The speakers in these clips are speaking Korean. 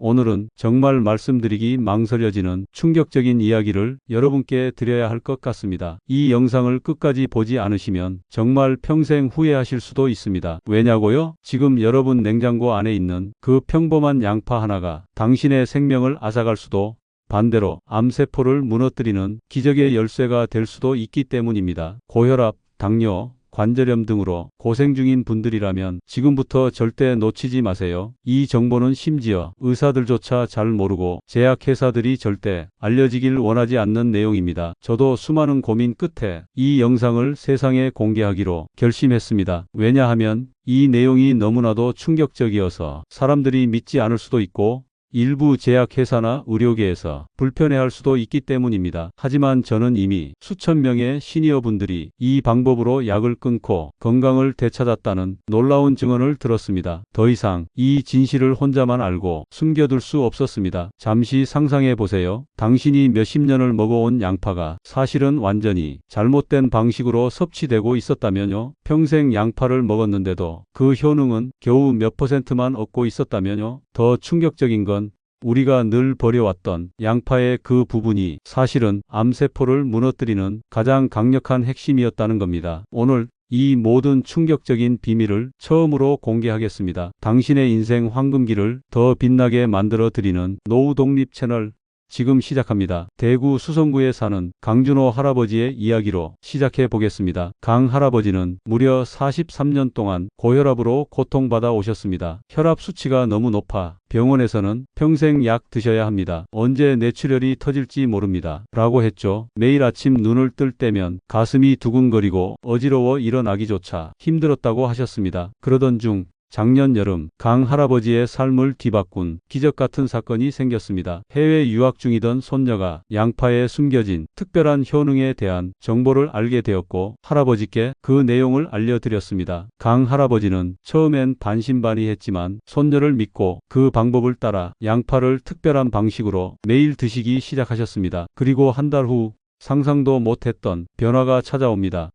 오늘은 정말 말씀드리기 망설여지는 충격적인 이야기를 여러분께 드려야 할 것 같습니다. 이 영상을 끝까지 보지 않으시면 정말 평생 후회하실 수도 있습니다. 왜냐고요? 지금 여러분 냉장고 안에 있는 그 평범한 양파 하나가 당신의 생명을 앗아갈 수도, 반대로 암세포를 무너뜨리는 기적의 열쇠가 될 수도 있기 때문입니다. 고혈압, 당뇨, 관절염 등으로 고생 중인 분들이라면 지금부터 절대 놓치지 마세요. 이 정보는 심지어 의사들조차 잘 모르고 제약회사들이 절대 알려지길 원하지 않는 내용입니다. 저도 수많은 고민 끝에 이 영상을 세상에 공개하기로 결심했습니다. 왜냐하면 이 내용이 너무나도 충격적이어서 사람들이 믿지 않을 수도 있고 일부 제약회사나 의료계에서 불편해할 수도 있기 때문입니다. 하지만 저는 이미 수천 명의 시니어분들이 이 방법으로 약을 끊고 건강을 되찾았다는 놀라운 증언을 들었습니다. 더 이상 이 진실을 혼자만 알고 숨겨둘 수 없었습니다. 잠시 상상해 보세요. 당신이 몇십 년을 먹어온 양파가 사실은 완전히 잘못된 방식으로 섭취되고 있었다면요. 평생 양파를 먹었는데도 그 효능은 겨우 몇 %만 얻고 있었다면요. 더 충격적인 건 우리가 늘 버려왔던 양파의 그 부분이 사실은 암세포를 무너뜨리는 가장 강력한 핵심이었다는 겁니다. 오늘 이 모든 충격적인 비밀을 처음으로 공개하겠습니다. 당신의 인생 황금기를 더 빛나게 만들어 드리는 노후 독립 채널 지금 시작합니다. 대구 수성구에 사는 강준호 할아버지의 이야기로 시작해 보겠습니다. 강 할아버지는 무려 43년 동안 고혈압으로 고통받아 오셨습니다. 혈압 수치가 너무 높아 병원에서는 평생 약 드셔야 합니다. 언제 뇌출혈이 터질지 모릅니다. 라고 했죠. 매일 아침 눈을 뜰 때면 가슴이 두근거리고 어지러워 일어나기조차 힘들었다고 하셨습니다. 그러던 중 작년 여름 강 할아버지의 삶을 뒤바꾼 기적 같은 사건이 생겼습니다. 해외 유학 중이던 손녀가 양파에 숨겨진 특별한 효능에 대한 정보를 알게 되었고 할아버지께 그 내용을 알려드렸습니다. 강 할아버지는 처음엔 반신반의했지만 손녀를 믿고 그 방법을 따라 양파를 특별한 방식으로 매일 드시기 시작하셨습니다. 그리고 한 달 후 상상도 못했던 변화가 찾아옵니다.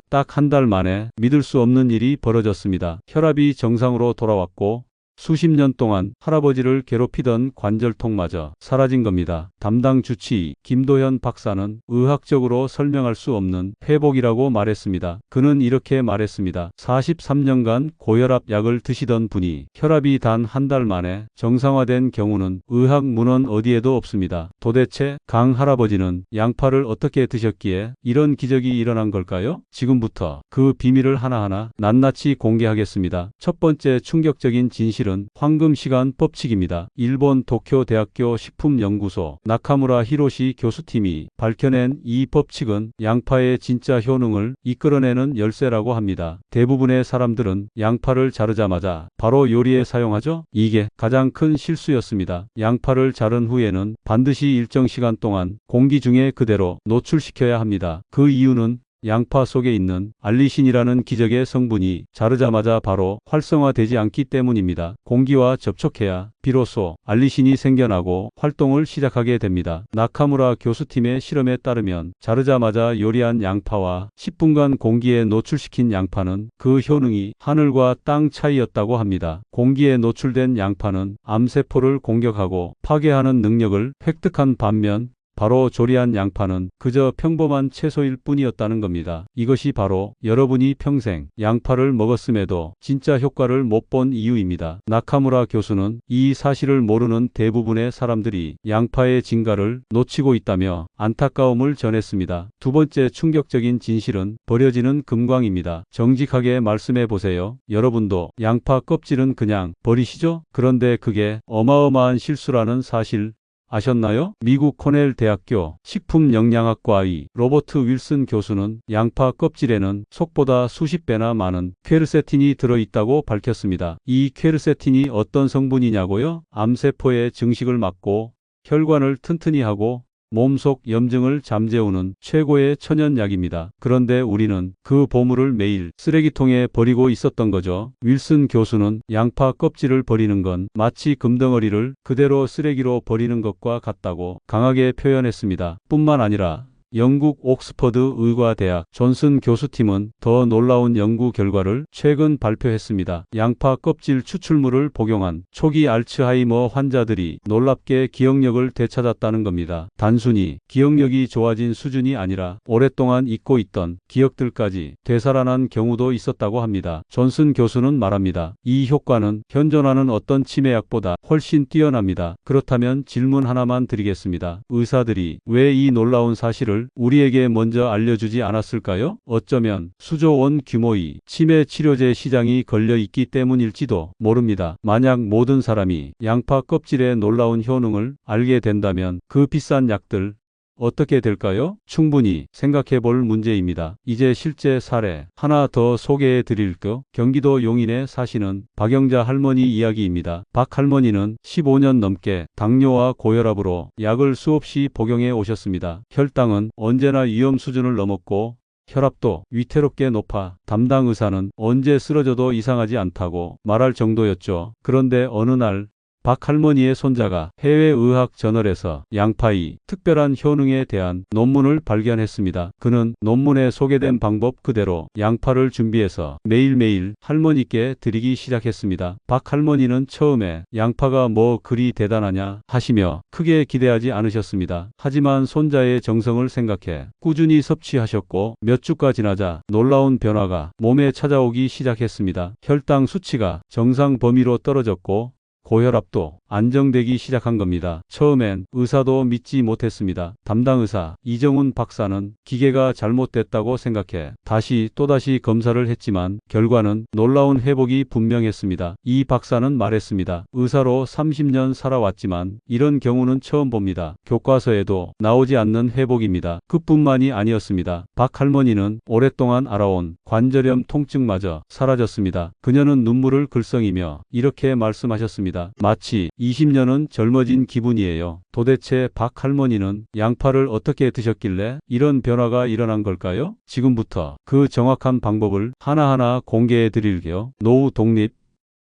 딱 한 달 만에 믿을 수 없는 일이 벌어졌습니다. 혈압이 정상으로 돌아왔고 수십 년 동안 할아버지를 괴롭히던 관절통마저 사라진 겁니다. 담당 주치의 김도현 박사는 의학적으로 설명할 수 없는 회복이라고 말했습니다. 그는 이렇게 말했습니다. 43년간 고혈압 약을 드시던 분이 혈압이 단 한 달 만에 정상화된 경우는 의학 문헌 어디에도 없습니다. 도대체 강 할아버지는 양파를 어떻게 드셨기에 이런 기적이 일어난 걸까요? 지금부터 그 비밀을 하나하나 낱낱이 공개하겠습니다. 첫 번째 충격적인 진실은 황금시간 법칙입니다. 일본 도쿄 대학교 식품연구소 나카무라 히로시 교수팀이 밝혀낸 이 법칙은 양파의 진짜 효능을 이끌어내는 열쇠라고 합니다. 대부분의 사람들은 양파를 자르자마자 바로 요리에 사용하죠? 이게 가장 큰 실수였습니다. 양파를 자른 후에는 반드시 일정 시간 동안 공기 중에 그대로 노출시켜야 합니다. 그 이유는 양파 속에 있는 알리신이라는 기적의 성분이 자르자마자 바로 활성화되지 않기 때문입니다. 공기와 접촉해야 비로소 알리신이 생겨나고 활동을 시작하게 됩니다. 나카무라 교수팀의 실험에 따르면 자르자마자 요리한 양파와 10분간 공기에 노출시킨 양파는 그 효능이 하늘과 땅 차이였다고 합니다. 공기에 노출된 양파는 암세포를 공격하고 파괴하는 능력을 획득한 반면 바로 조리한 양파는 그저 평범한 채소일 뿐이었다는 겁니다. 이것이 바로 여러분이 평생 양파를 먹었음에도 진짜 효과를 못 본 이유입니다. 나카무라 교수는 이 사실을 모르는 대부분의 사람들이 양파의 진가를 놓치고 있다며 안타까움을 전했습니다. 두 번째 충격적인 진실은 버려지는 금광입니다. 정직하게 말씀해 보세요. 여러분도 양파 껍질은 그냥 버리시죠? 그런데 그게 어마어마한 실수라는 사실 아셨나요? 미국 코넬 대학교 식품영양학과의 로버트 윌슨 교수는 양파 껍질에는 속보다 수십 배나 많은 퀘르세틴이 들어있다고 밝혔습니다. 이 퀘르세틴이 어떤 성분이냐고요? 암세포의 증식을 막고 혈관을 튼튼히 하고 몸속 염증을 잠재우는 최고의 천연약입니다. 그런데 우리는 그 보물을 매일 쓰레기통에 버리고 있었던 거죠. 윌슨 교수는 양파 껍질을 버리는 건 마치 금덩어리를 그대로 쓰레기로 버리는 것과 같다고 강하게 표현했습니다. 뿐만 아니라 영국 옥스퍼드 의과대학 존슨 교수팀은 더 놀라운 연구 결과를 최근 발표했습니다. 양파 껍질 추출물을 복용한 초기 알츠하이머 환자들이 놀랍게 기억력을 되찾았다는 겁니다. 단순히 기억력이 좋아진 수준이 아니라 오랫동안 잊고 있던 기억들까지 되살아난 경우도 있었다고 합니다. 존슨 교수는 말합니다. 이 효과는 현존하는 어떤 치매약보다 훨씬 뛰어납니다. 그렇다면 질문 하나만 드리겠습니다. 의사들이 왜 이 놀라운 사실을 우리에게 먼저 알려주지 않았을까요? 어쩌면 수조 원 규모의 치매 치료제 시장이 걸려 있기 때문일지도 모릅니다. 만약 모든 사람이 양파 껍질의 놀라운 효능을 알게 된다면 그 비싼 약들 어떻게 될까요? 충분히 생각해 볼 문제입니다. 이제 실제 사례 하나 더 소개해 드릴게요. 경기도 용인에 사시는 박영자 할머니 이야기입니다. 박 할머니는 15년 넘게 당뇨와 고혈압으로 약을 수없이 복용해 오셨습니다. 혈당은 언제나 위험 수준을 넘었고 혈압도 위태롭게 높아 담당 의사는 언제 쓰러져도 이상하지 않다고 말할 정도였죠. 그런데 어느 날 박 할머니의 손자가 해외의학 저널에서 양파의 특별한 효능에 대한 논문을 발견했습니다. 그는 논문에 소개된 방법 그대로 양파를 준비해서 매일매일 할머니께 드리기 시작했습니다. 박 할머니는 처음에 양파가 뭐 그리 대단하냐 하시며 크게 기대하지 않으셨습니다. 하지만 손자의 정성을 생각해 꾸준히 섭취하셨고 몇 주가 지나자 놀라운 변화가 몸에 찾아오기 시작했습니다. 혈당 수치가 정상 범위로 떨어졌고 고혈압도 안정되기 시작한 겁니다. 처음엔 의사도 믿지 못했습니다. 담당 의사 이정훈 박사는 기계가 잘못됐다고 생각해 또다시 검사를 했지만 결과는 놀라운 회복이 분명했습니다. 이 박사는 말했습니다. 의사로 30년 살아왔지만 이런 경우는 처음 봅니다. 교과서에도 나오지 않는 회복입니다. 그뿐만이 아니었습니다. 박 할머니는 오랫동안 알아온 관절염 통증마저 사라졌습니다. 그녀는 눈물을 글썽이며 이렇게 말씀하셨습니다. 마치 20년은 젊어진 기분이에요. 도대체 박 할머니는 양파를 어떻게 드셨길래 이런 변화가 일어난 걸까요? 지금부터 그 정확한 방법을 하나하나 공개해 드릴게요. 노후 독립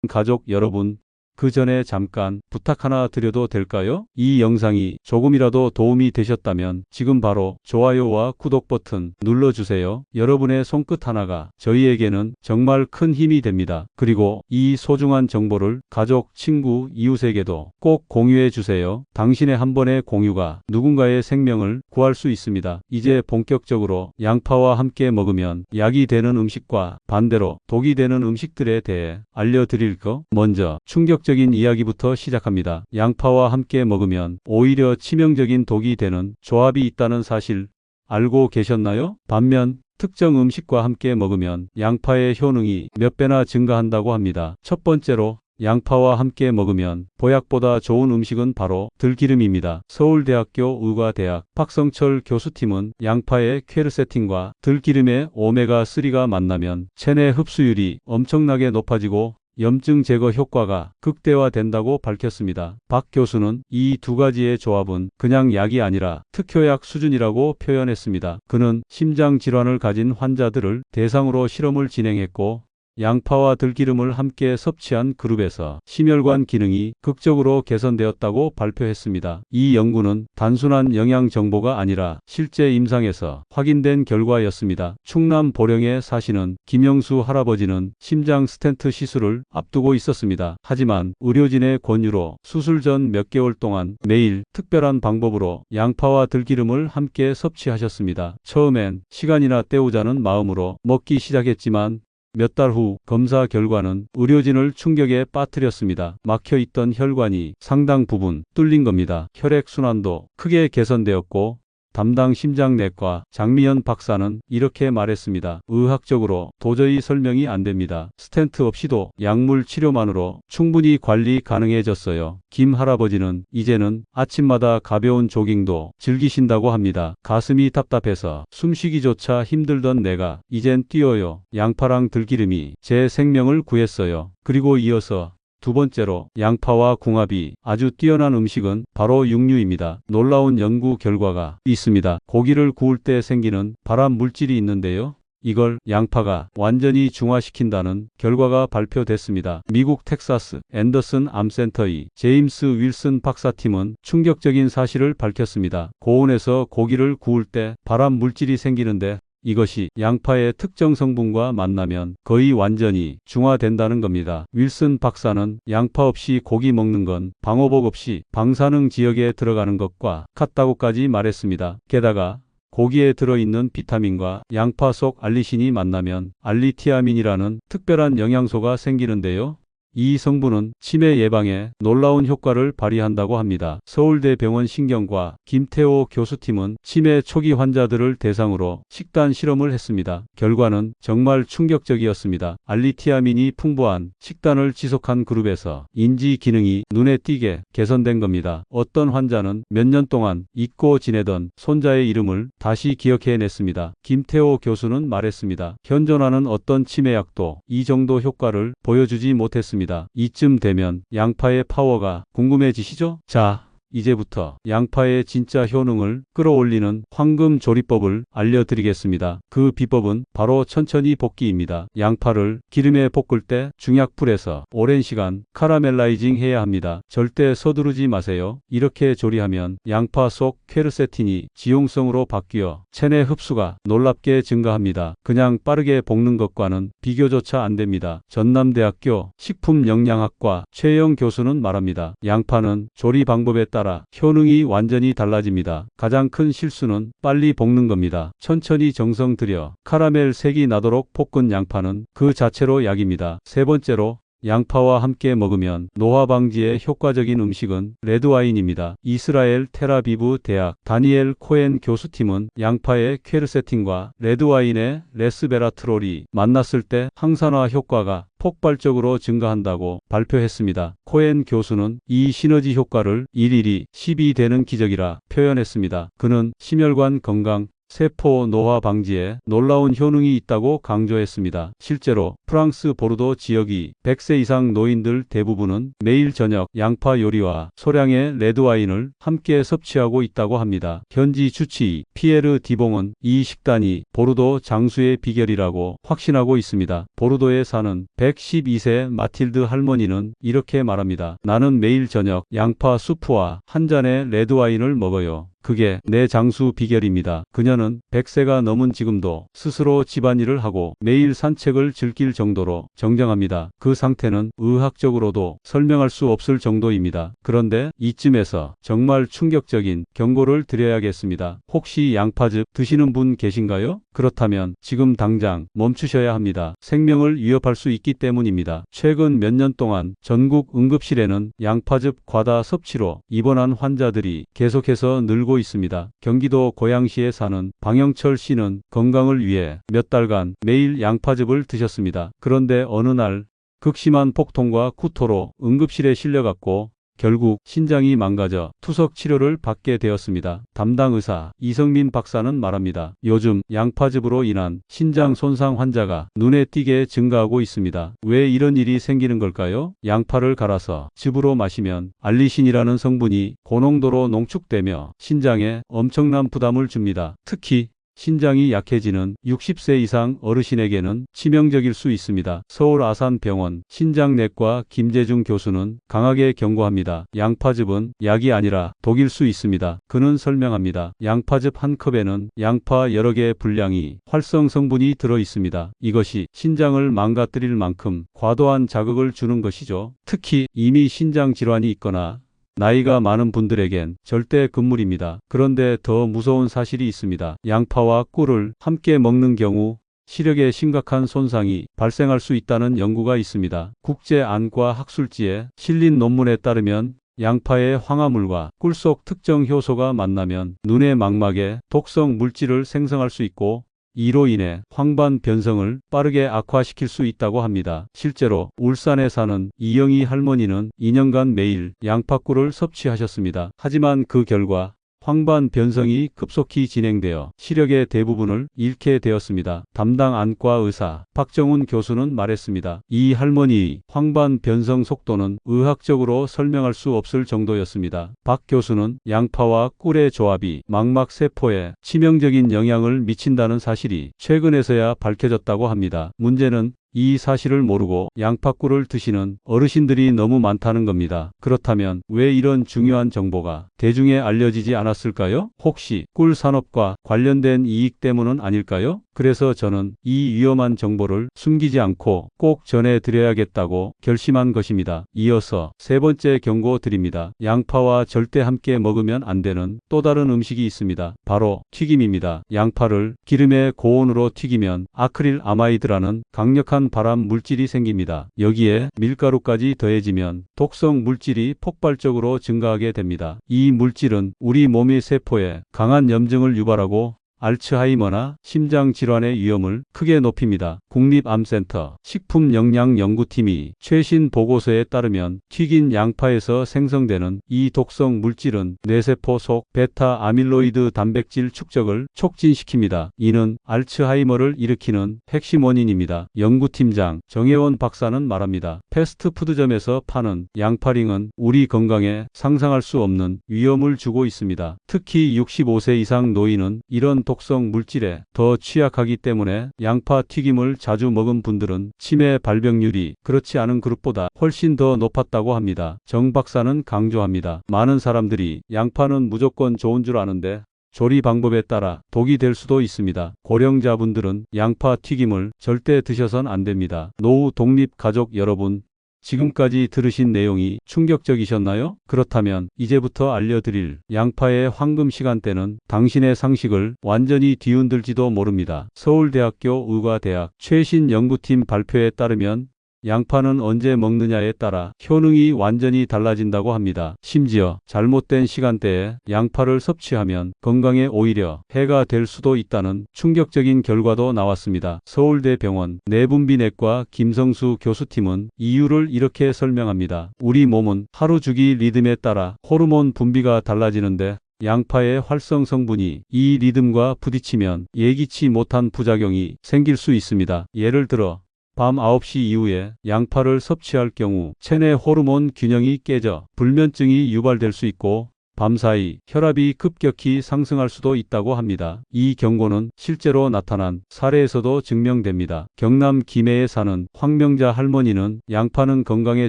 가족 여러분, 그 전에 잠깐 부탁 하나 드려도 될까요? 이 영상이 조금이라도 도움이 되셨다면 지금 바로 좋아요와 구독 버튼 눌러주세요. 여러분의 손끝 하나가 저희에게는 정말 큰 힘이 됩니다. 그리고 이 소중한 정보를 가족, 친구, 이웃에게도 꼭 공유해 주세요. 당신의 한 번의 공유가 누군가의 생명을 구할 수 있습니다. 이제 본격적으로 양파와 함께 먹으면 약이 되는 음식과 반대로 독이 되는 음식들에 대해 알려드릴 거. 먼저 충격적인 이야기부터 시작합니다. 양파와 함께 먹으면 오히려 치명적인 독이 되는 조합이 있다는 사실 알고 계셨나요? 반면 특정 음식과 함께 먹으면 양파의 효능이 몇 배나 증가한다고 합니다. 첫 번째로 양파와 함께 먹으면 보약보다 좋은 음식은 바로 들기름입니다. 서울대학교 의과대학 박성철 교수팀은 양파의 퀘르세틴과 들기름의 오메가3가 만나면 체내 흡수율이 엄청나게 높아지고 염증 제거 효과가 극대화된다고 밝혔습니다. 박 교수는 이 두 가지의 조합은 그냥 약이 아니라 특효약 수준이라고 표현했습니다. 그는 심장 질환을 가진 환자들을 대상으로 실험을 진행했고 양파와 들기름을 함께 섭취한 그룹에서 심혈관 기능이 극적으로 개선되었다고 발표했습니다. 이 연구는 단순한 영양 정보가 아니라 실제 임상에서 확인된 결과였습니다. 충남 보령에 사시는 김영수 할아버지는 심장 스텐트 시술을 앞두고 있었습니다. 하지만 의료진의 권유로 수술 전 몇 개월 동안 매일 특별한 방법으로 양파와 들기름을 함께 섭취하셨습니다. 처음엔 시간이나 때우자는 마음으로 먹기 시작했지만 몇 달 후 검사 결과는 의료진을 충격에 빠뜨렸습니다. 막혀있던 혈관이 상당 부분 뚫린 겁니다. 혈액순환도 크게 개선되었고 담당 심장내과 장미연 박사는 이렇게 말했습니다. 의학적으로 도저히 설명이 안 됩니다. 스텐트 없이도 약물 치료만으로 충분히 관리 가능해졌어요. 김 할아버지는 이제는 아침마다 가벼운 조깅도 즐기신다고 합니다. 가슴이 답답해서 숨쉬기조차 힘들던 내가 이젠 뛰어요. 양파랑 들기름이 제 생명을 구했어요. 그리고 이어서 두 번째로 양파와 궁합이 아주 뛰어난 음식은 바로 육류입니다. 놀라운 연구 결과가 있습니다. 고기를 구울 때 생기는 발암 물질이 있는데요. 이걸 양파가 완전히 중화시킨다는 결과가 발표됐습니다. 미국 텍사스 앤더슨 암센터의 제임스 윌슨 박사팀은 충격적인 사실을 밝혔습니다. 고온에서 고기를 구울 때 발암 물질이 생기는데 이것이 양파의 특정 성분과 만나면 거의 완전히 중화된다는 겁니다. 윌슨 박사는 양파 없이 고기 먹는 건 방호복 없이 방사능 지역에 들어가는 것과 같다고까지 말했습니다. 게다가 고기에 들어있는 비타민과 양파 속 알리신이 만나면 알리티아민이라는 특별한 영양소가 생기는데요. 이 성분은 치매 예방에 놀라운 효과를 발휘한다고 합니다. 서울대병원 신경과 김태호 교수팀은 치매 초기 환자들을 대상으로 식단 실험을 했습니다. 결과는 정말 충격적이었습니다. 알리티아민이 풍부한 식단을 지속한 그룹에서 인지 기능이 눈에 띄게 개선된 겁니다. 어떤 환자는 몇 년 동안 잊고 지내던 손자의 이름을 다시 기억해냈습니다. 김태호 교수는 말했습니다. 현존하는 어떤 치매약도 이 정도 효과를 보여주지 못했습니다. 이쯤 되면 양파의 파워가 궁금해지시죠? 자, 이제부터 양파의 진짜 효능을 끌어올리는 황금 조리법을 알려드리겠습니다. 그 비법은 바로 천천히 볶기입니다. 양파를 기름에 볶을 때 중약불에서 오랜 시간 카라멜라이징 해야 합니다. 절대 서두르지 마세요. 이렇게 조리하면 양파 속 퀘르세틴이 지용성으로 바뀌어 체내 흡수가 놀랍게 증가합니다. 그냥 빠르게 볶는 것과는 비교조차 안 됩니다. 전남대학교 식품영양학과 최영 교수는 말합니다. 양파는 조리 방법에 따라 효능이 완전히 달라집니다. 가장 큰 실수는 빨리 볶는 겁니다. 천천히 정성 들여 카라멜 색이 나도록 볶은 양파는 그 자체로 약입니다. 세 번째로 양파와 함께 먹으면 노화 방지에 효과적인 음식은 레드와인입니다. 이스라엘 텔아비브 대학 다니엘 코엔 교수팀은 양파의 퀘르세틴과 레드와인의 레스베라트롤이 만났을 때 항산화 효과가 폭발적으로 증가한다고 발표했습니다. 코엔 교수는 이 시너지 효과를 1:1이 10이 되는 기적이라 표현했습니다. 그는 심혈관 건강, 세포 노화 방지에 놀라운 효능이 있다고 강조했습니다. 실제로 프랑스 보르도 지역이 100세 이상 노인들 대부분은 매일 저녁 양파 요리와 소량의 레드와인을 함께 섭취하고 있다고 합니다. 현지 주치의 피에르 디봉은 이 식단이 보르도 장수의 비결이라고 확신하고 있습니다. 보르도에 사는 112세 마틸드 할머니는 이렇게 말합니다. 나는 매일 저녁 양파 수프와 한 잔의 레드와인을 먹어요. 그게 내 장수 비결입니다. 그녀는 100세가 넘은 지금도 스스로 집안일을 하고 매일 산책을 즐길 정도로 정정합니다. 그 상태는 의학적으로도 설명할 수 없을 정도입니다. 그런데 이쯤에서 정말 충격적인 경고를 드려야겠습니다. 혹시 양파즙 드시는 분 계신가요? 그렇다면 지금 당장 멈추셔야 합니다. 생명을 위협할 수 있기 때문입니다. 최근 몇 년 동안 전국 응급실에는 양파즙 과다 섭취로 입원한 환자들이 계속해서 늘고 있습니다. 경기도 고양시에 사는 방영철 씨는 건강을 위해 몇 달간 매일 양파즙을 드셨습니다. 그런데 어느 날 극심한 폭통과 구토로 응급실에 실려갔고 결국 신장이 망가져 투석 치료를 받게 되었습니다. 담당 의사 이성민 박사는 말합니다. 요즘 양파즙으로 인한 신장 손상 환자가 눈에 띄게 증가하고 있습니다. 왜 이런 일이 생기는 걸까요? 양파를 갈아서 즙으로 마시면 알리신이라는 성분이 고농도로 농축되며 신장에 엄청난 부담을 줍니다. 특히 신장이 약해지는 60세 이상 어르신에게는 치명적일 수 있습니다. 서울 아산병원 신장내과 김재중 교수는 강하게 경고합니다. 양파즙은 약이 아니라 독일 수 있습니다. 그는 설명합니다. 양파즙 한 컵에는 양파 여러 개의 분량이 활성 성분이 들어 있습니다. 이것이 신장을 망가뜨릴 만큼 과도한 자극을 주는 것이죠. 특히 이미 신장 질환이 있거나 나이가 많은 분들에겐 절대 금물입니다. 그런데 더 무서운 사실이 있습니다. 양파와 꿀을 함께 먹는 경우 시력에 심각한 손상이 발생할 수 있다는 연구가 있습니다. 국제안과 학술지에 실린 논문에 따르면 양파의 황화물과 꿀 속 특정 효소가 만나면 눈의 망막에 독성 물질을 생성할 수 있고 이로 인해 황반 변성을 빠르게 악화시킬 수 있다고 합니다. 실제로 울산에 사는 이영희 할머니는 2년간 매일 양파꿀을 섭취하셨습니다. 하지만 그 결과 황반 변성이 급속히 진행되어 시력의 대부분을 잃게 되었습니다. 담당 안과 의사 박정훈 교수는 말했습니다. 이 할머니의 황반 변성 속도는 의학적으로 설명할 수 없을 정도였습니다. 박 교수는 양파와 꿀의 조합이 망막세포에 치명적인 영향을 미친다는 사실이 최근에서야 밝혀졌다고 합니다. 문제는 이 사실을 모르고 양파꿀을 드시는 어르신들이 너무 많다는 겁니다. 그렇다면 왜 이런 중요한 정보가 대중에 알려지지 않았을까요? 혹시 꿀 산업과 관련된 이익 때문은 아닐까요? 그래서 저는 이 위험한 정보를 숨기지 않고 꼭 전해드려야겠다고 결심한 것입니다. 이어서 세 번째 경고 드립니다. 양파와 절대 함께 먹으면 안 되는 또 다른 음식이 있습니다. 바로 튀김입니다. 양파를 기름에 고온으로 튀기면 아크릴 아마이드라는 강력한 발암 물질이 생깁니다. 여기에 밀가루까지 더해지면 독성 물질이 폭발적으로 증가하게 됩니다. 이 물질은 우리 몸의 세포에 강한 염증을 유발하고 알츠하이머나 심장질환의 위험을 크게 높입니다. 국립암센터 식품영양연구팀이 최신 보고서에 따르면 튀긴 양파에서 생성되는 이 독성 물질은 뇌세포 속 베타 아밀로이드 단백질 축적을 촉진시킵니다. 이는 알츠하이머를 일으키는 핵심 원인입니다. 연구팀장 정혜원 박사는 말합니다. 패스트푸드점에서 파는 양파링은 우리 건강에 상상할 수 없는 위험을 주고 있습니다. 특히 65세 이상 노인은 이런 독성 물질에 더 취약하기 때문에 양파 튀김을 자주 먹은 분들은 치매 발병률이 그렇지 않은 그룹보다 훨씬 더 높았다고 합니다. 정 박사는 강조합니다. 많은 사람들이 양파는 무조건 좋은 줄 아는데 조리 방법에 따라 독이 될 수도 있습니다. 고령자분들은 양파 튀김을 절대 드셔선 안 됩니다. 노후 독립 가족 여러분, 지금까지 들으신 내용이 충격적이셨나요? 그렇다면 이제부터 알려드릴 양파의 황금 시간대는 당신의 상식을 완전히 뒤흔들지도 모릅니다. 서울대학교 의과대학 최신 연구팀 발표에 따르면 양파는 언제 먹느냐에 따라 효능이 완전히 달라진다고 합니다. 심지어 잘못된 시간대에 양파를 섭취하면 건강에 오히려 해가 될 수도 있다는 충격적인 결과도 나왔습니다. 서울대병원 내분비내과 김성수 교수팀은 이유를 이렇게 설명합니다. 우리 몸은 하루 주기 리듬에 따라 호르몬 분비가 달라지는데 양파의 활성 성분이 이 리듬과 부딪히면 예기치 못한 부작용이 생길 수 있습니다. 예를 들어 밤 9시 이후에 양파를 섭취할 경우 체내 호르몬 균형이 깨져 불면증이 유발될 수 있고 밤사이 혈압이 급격히 상승할 수도 있다고 합니다. 이 경고는 실제로 나타난 사례에서도 증명됩니다. 경남 김해에 사는 황명자 할머니는 양파는 건강에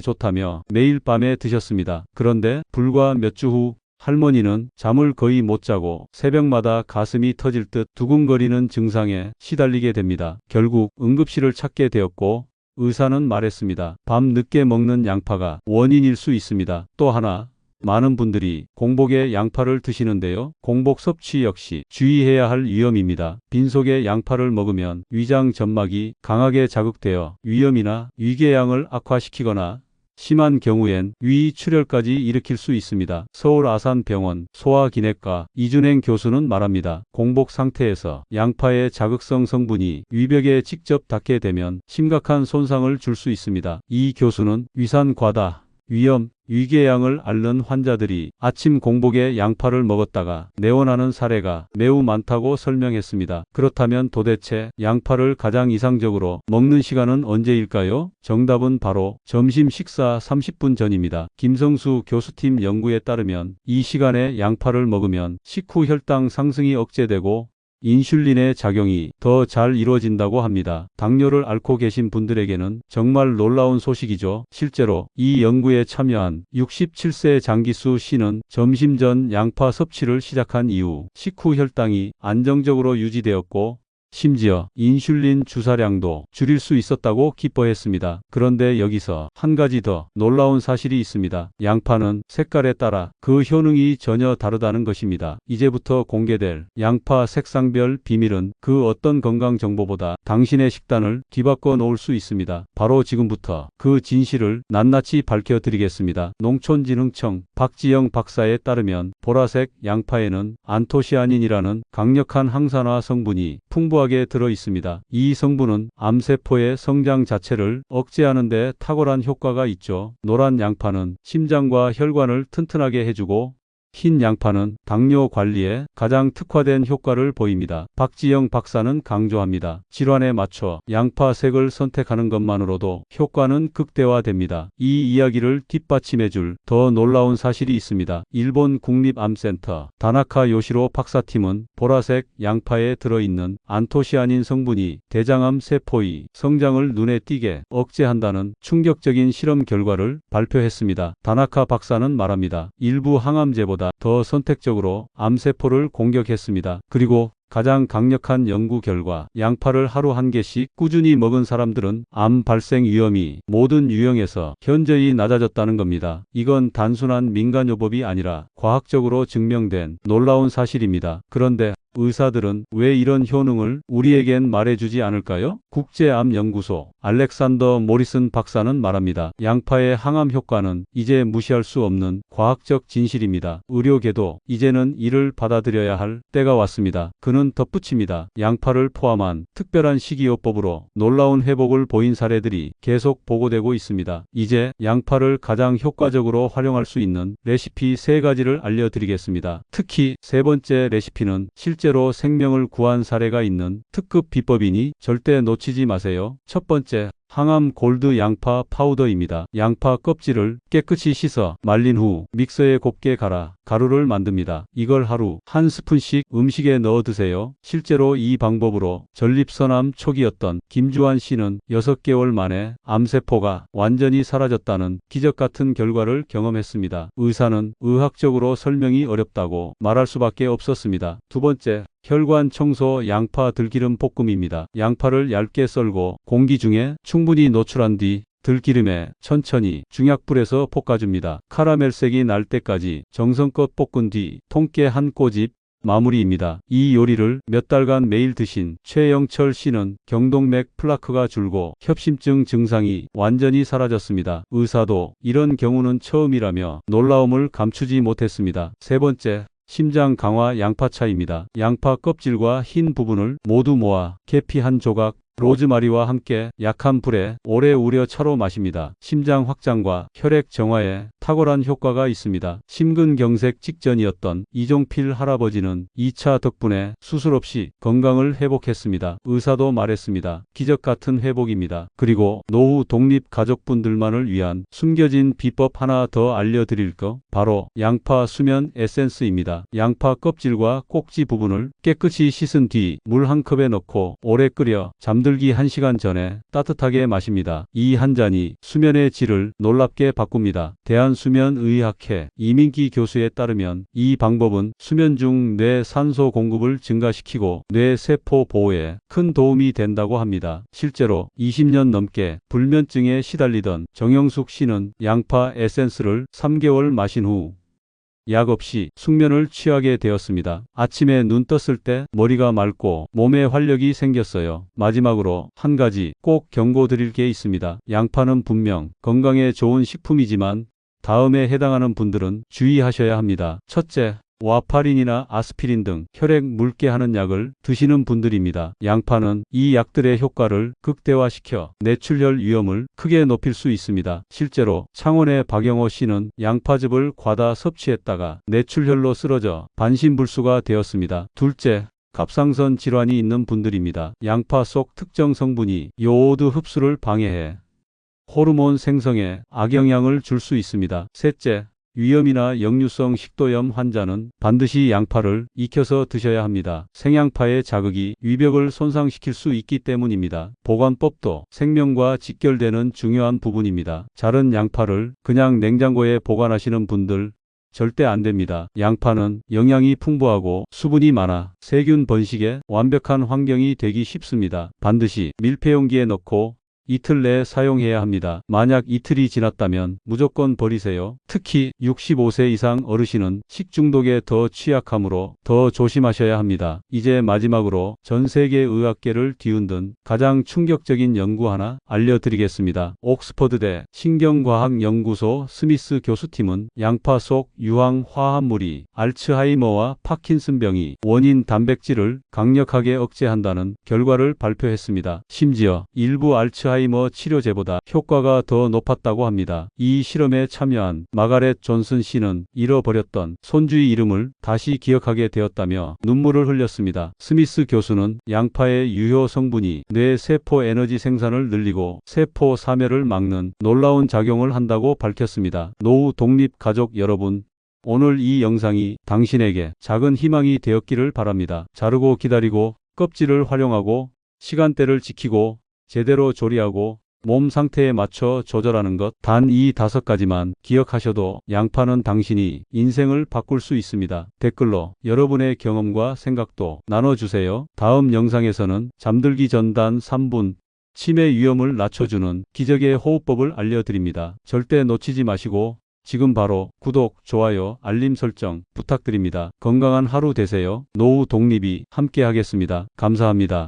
좋다며 매일 밤에 드셨습니다. 그런데 불과 몇 주 후 할머니는 잠을 거의 못 자고 새벽마다 가슴이 터질 듯 두근거리는 증상에 시달리게 됩니다. 결국 응급실을 찾게 되었고 의사는 말했습니다. 밤 늦게 먹는 양파가 원인일 수 있습니다. 또 하나, 많은 분들이 공복에 양파를 드시는데요. 공복 섭취 역시 주의해야 할 위험입니다. 빈속에 양파를 먹으면 위장 점막이 강하게 자극되어 위염이나 위궤양을 악화시키거나 심한 경우엔 위출혈까지 일으킬 수 있습니다. 서울 아산병원 소아기내과 이준행 교수는 말합니다. 공복 상태에서 양파의 자극성 성분이 위벽에 직접 닿게 되면 심각한 손상을 줄 수 있습니다. 이 교수는 위산 과다, 위염, 위궤양을 앓는 환자들이 아침 공복에 양파를 먹었다가 내원하는 사례가 매우 많다고 설명했습니다. 그렇다면 도대체 양파를 가장 이상적으로 먹는 시간은 언제일까요? 정답은 바로 점심 식사 30분 전입니다. 김성수 교수팀 연구에 따르면 이 시간에 양파를 먹으면 식후 혈당 상승이 억제되고 인슐린의 작용이 더 잘 이루어진다고 합니다. 당뇨를 앓고 계신 분들에게는 정말 놀라운 소식이죠. 실제로 이 연구에 참여한 67세 장기수 씨는 점심 전 양파 섭취를 시작한 이후 식후 혈당이 안정적으로 유지되었고 심지어 인슐린 주사량도 줄일 수 있었다고 기뻐했습니다. 그런데 여기서 한 가지 더 놀라운 사실이 있습니다. 양파는 색깔에 따라 그 효능이 전혀 다르다는 것입니다. 이제부터 공개될 양파 색상별 비밀은 그 어떤 건강 정보보다 당신의 식단을 뒤바꿔 놓을 수 있습니다. 바로 지금부터 그 진실을 낱낱이 밝혀드리겠습니다. 농촌진흥청 박지영 박사에 따르면 보라색 양파에는 안토시아닌이라는 강력한 항산화 성분이 풍부하게 들어 있습니다. 이 성분은 암세포의 성장 자체를 억제하는 데 탁월한 효과가 있죠. 노란 양파는 심장과 혈관을 튼튼하게 해주고 흰 양파는 당뇨 관리에 가장 특화된 효과를 보입니다. 박지영 박사는 강조합니다. 질환에 맞춰 양파색을 선택하는 것만으로도 효과는 극대화됩니다. 이 이야기를 뒷받침해줄 더 놀라운 사실이 있습니다. 일본 국립암센터 다나카 요시로 박사팀은 보라색 양파에 들어있는 안토시아닌 성분이 대장암 세포의 성장을 눈에 띄게 억제한다는 충격적인 실험 결과를 발표했습니다. 다나카 박사는 말합니다. 일부 항암제보다 더 선택적으로 암세포를 공격했습니다. 그리고 가장 강력한 연구 결과, 양파를 하루 한 개씩 꾸준히 먹은 사람들은 암 발생 위험이 모든 유형에서 현저히 낮아졌다는 겁니다. 이건 단순한 민간요법이 아니라 과학적으로 증명된 놀라운 사실입니다. 그런데 의사들은 왜 이런 효능을 우리에겐 말해주지 않을까요? 국제암연구소 알렉산더 모리슨 박사는 말합니다. 양파의 항암 효과는 이제 무시할 수 없는 과학적 진실입니다. 의료계도 이제는 이를 받아들여야 할 때가 왔습니다. 그는 덧붙입니다. 양파를 포함한 특별한 식이요법으로 놀라운 회복을 보인 사례들이 계속 보고되고 있습니다. 이제 양파를 가장 효과적으로 활용할 수 있는 레시피 3가지를 알려드리겠습니다. 특히 세 번째 레시피는 실제로 생명을 구한 사례가 있는 특급 비법이니 절대 놓치지 마세요. 첫 번째, 항암 골드 양파 파우더입니다. 양파 껍질을 깨끗이 씻어 말린 후 믹서에 곱게 갈아 가루를 만듭니다. 이걸 하루 한 스푼씩 음식에 넣어 드세요. 실제로 이 방법으로 전립선암 초기였던 김주환 씨는 6개월 만에 암세포가 완전히 사라졌다는 기적 같은 결과를 경험했습니다. 의사는 의학적으로 설명이 어렵다고 말할 수밖에 없었습니다. 두 번째, 혈관 청소 양파 들기름 볶음입니다. 양파를 얇게 썰고 공기 중에 충분히 노출한 뒤 들기름에 천천히 중약불에서 볶아줍니다. 카라멜색이 날 때까지 정성껏 볶은 뒤 통깨 한 꼬집 마무리입니다. 이 요리를 몇 달간 매일 드신 최영철 씨는 경동맥 플라크가 줄고 협심증 증상이 완전히 사라졌습니다. 의사도 이런 경우는 처음이라며 놀라움을 감추지 못했습니다. 세 번째, 심장 강화 양파차입니다. 양파 껍질과 흰 부분을 모두 모아 계피 한 조각, 로즈마리와 함께 약한 불에 오래 우려 차로 마십니다. 심장 확장과 혈액 정화에 탁월한 효과가 있습니다. 심근경색 직전이었던 이종필 할아버지는 2차 덕분에 수술 없이 건강을 회복했습니다. 의사도 말했습니다. 기적 같은 회복입니다. 그리고 노후 독립 가족분들만을 위한 숨겨진 비법 하나 더 알려드릴 거 바로 양파 수면 에센스입니다. 양파 껍질과 꼭지 부분을 깨끗이 씻은 뒤 물 한 컵에 넣고 오래 끓여 잠들기 1시간 전에 따뜻하게 마십니다. 이 한 잔이 수면의 질을 놀랍게 바꿉니다. 대한수면의학회 이민기 교수에 따르면 이 방법은 수면 중 뇌 산소 공급을 증가시키고 뇌 세포 보호에 큰 도움이 된다고 합니다. 실제로 20년 넘게 불면증에 시달리던 정영숙 씨는 양파 에센스를 3개월 마신 후 약 없이 숙면을 취하게 되었습니다. 아침에 눈 떴을 때 머리가 맑고 몸에 활력이 생겼어요. 마지막으로 한 가지 꼭 경고드릴 게 있습니다. 양파는 분명 건강에 좋은 식품이지만 다음에 해당하는 분들은 주의하셔야 합니다. 첫째, 와파린이나 아스피린 등 혈액 묽게 하는 약을 드시는 분들입니다. 양파는 이 약들의 효과를 극대화시켜 뇌출혈 위험을 크게 높일 수 있습니다. 실제로 창원의 박영호 씨는 양파즙을 과다 섭취했다가 뇌출혈로 쓰러져 반신불수가 되었습니다. 둘째, 갑상선 질환이 있는 분들입니다. 양파 속 특정 성분이 요오드 흡수를 방해해 호르몬 생성에 악영향을 줄 수 있습니다. 셋째, 위염이나 역류성 식도염 환자는 반드시 양파를 익혀서 드셔야 합니다. 생양파의 자극이 위벽을 손상시킬 수 있기 때문입니다. 보관법도 생명과 직결되는 중요한 부분입니다. 자른 양파를 그냥 냉장고에 보관하시는 분들 절대 안 됩니다. 양파는 영양이 풍부하고 수분이 많아 세균 번식에 완벽한 환경이 되기 쉽습니다. 반드시 밀폐용기에 넣고 이틀 내에 사용해야 합니다. 만약 이틀이 지났다면 무조건 버리세요. 특히 65세 이상 어르신은 식중독에 더 취약하므로 더 조심하셔야 합니다. 이제 마지막으로 전 세계 의학계를 뒤흔든 가장 충격적인 연구 하나 알려드리겠습니다. 옥스퍼드대 신경과학연구소 스미스 교수팀은 양파 속 유황 화합물이 알츠하이머와 파킨슨병이 원인 단백질을 강력하게 억제한다는 결과를 발표했습니다. 심지어 일부 알츠하이머 알츠하이머 치료제보다 효과가 더 높았다고 합니다. 이 실험에 참여한 마가렛 존슨 씨는 잃어버렸던 손주의 이름을 다시 기억하게 되었다며 눈물을 흘렸습니다. 스미스 교수는 양파의 유효 성분이 뇌 세포 에너지 생산을 늘리고 세포 사멸을 막는 놀라운 작용을 한다고 밝혔습니다. 노후 독립 가족 여러분, 오늘 이 영상이 당신에게 작은 희망이 되었기를 바랍니다. 자르고 기다리고 껍질을 활용하고 시간대를 지키고 제대로 조리하고 몸 상태에 맞춰 조절하는 것, 단 이 5가지만 기억하셔도 양파는 당신이 인생을 바꿀 수 있습니다. 댓글로 여러분의 경험과 생각도 나눠주세요. 다음 영상에서는 잠들기 전 단 3분 치매 위험을 낮춰주는 기적의 호흡법을 알려드립니다. 절대 놓치지 마시고 지금 바로 구독, 좋아요, 알림 설정 부탁드립니다. 건강한 하루 되세요. 노후 독립이 함께 하겠습니다. 감사합니다.